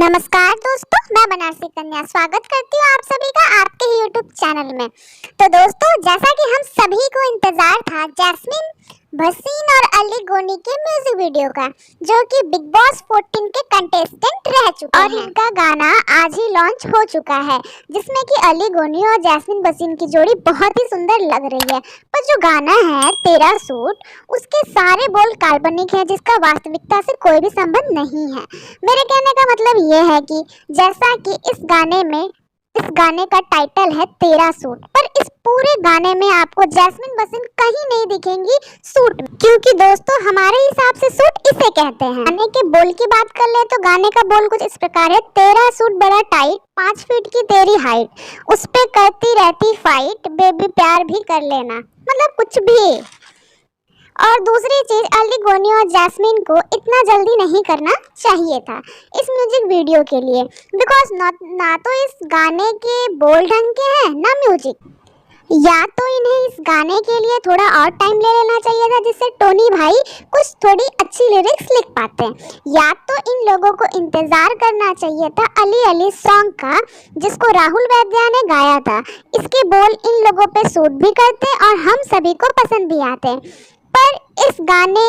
नमस्कार दोस्तों, मैं बनारसी कन्या स्वागत करती हूँ आप सभी का आपके ही YouTube चैनल में। तो दोस्तों, जैसा कि हम सभी को इंतजार था जैस्मिन भसीन और अली गोनी के म्यूजिक वीडियो का, जो कि बिग बॉस 14 के कंटेस्टेंट रह चुके हैं और इनका गाना आज ही लॉन्च हो चुका है, जिसमें कि अली गोनी और जैस्मिन भसीन की जोड़ी बहुत ही सुंदर लग रही है। पर जो गाना है तेरा सूट, उसके सारे बोल काल्पनिक है, जिसका वास्तविकता से कोई भी संबंध नहीं है। मेरे कहने का मतलब ये है कि जैसा कि इस गाने का टाइटल है तेरा सूट, पर इस पूरे गाने में आपको जैस्मिन भसीन कहीं नहीं दिखेंगी सूट में, क्योंकि दोस्तों हमारे हिसाब से सूट इसे कहते हैं। गाने के बोल की बात कर ले तो गाने का बोल कुछ इस प्रकार है। तेरा सूट बड़ा टाइट, 5 फीट की तेरी हाइट, उस पे करती रहती फाइट, बेबी प्यार भी कर लेना, मतलब कुछ भी। और दूसरी चीज, अली गोनी और जैस्मिन को इतना जल्दी नहीं करना चाहिए था इस म्यूजिक वीडियो के लिए, बिकॉज ना तो इस गाने के बोल ढंग के हैं ना म्यूजिक। या तो इन्हें इस गाने के लिए थोड़ा और टाइम ले लेना चाहिए था, जिससे टोनी भाई कुछ थोड़ी अच्छी लिरिक्स लिख पाते हैं। या तो इन लोगों को इंतजार करना चाहिए था अली सॉन्ग का, जिसको राहुल वैद्या ने गाया था। इसके बोल इन लोगों पे सूट भी करते और हम सभी को पसंद भी आते। पर इस गाने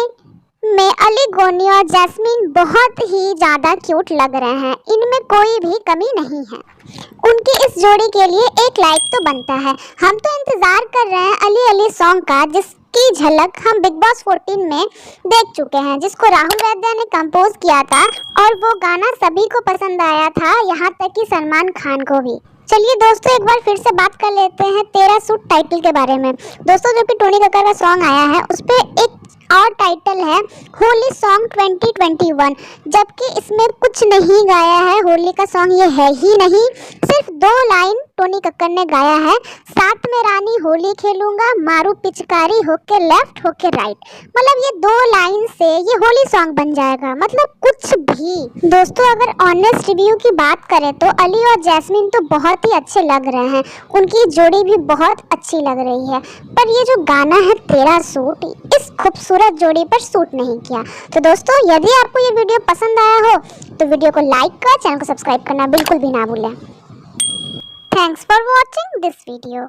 में अली गोनी और जैस्मिन बहुत ही ज़्यादा क्यूट लग रहे हैं, इनमें कोई भी कमी नहीं है। उनकी इस जोड़ी के लिए एक लाइक तो बनता है। हम तो इंतज़ार कर रहे हैं अली सॉन्ग का, जिसकी झलक हम बिग बॉस 14 में देख चुके हैं, जिसको राहुल वैद्या ने कंपोज किया था और वो गाना सभी को पसंद आया था, यहाँ तक कि सलमान खान को भी। चलिए दोस्तों, एक बार फिर से बात कर लेते हैं तेरा सूट टाइटल के बारे में। दोस्तों, जो कि टोनी कक्कर का सॉन्ग आया है, उस पे एक और टाइटल है होली सॉन्ग 2021, जबकि इसमें कुछ नहीं गाया है। होली का सॉन्ग ये है ही नहीं, सिर्फ 2 लाइन टोनी कक्कर ने गाया है। साथ में रानी होली खेलूंगा, मारू पिचकारी होके लेफ्ट होके राइट, मतलब ये 2 लाइन से ये होली सॉन्ग बन जाएगा, मतलब कुछ भी। दोस्तों, अगर ऑनेस्ट रिव्यू की बात करें तो अली और जैस्मिन तो बहुत ही अच्छे लग रहे हैं, उनकी जोड़ी भी बहुत अच्छी लग रही है। पर ये जो गाना है तेरा सूट, इस खूबसूरत जोड़ी पर सूट नहीं किया। तो दोस्तों, यदि आपको ये वीडियो पसंद आया हो तो वीडियो को लाइक कर, चैनल को सब्सक्राइब करना बिल्कुल भी ना भूलें। Thanks for watching this video.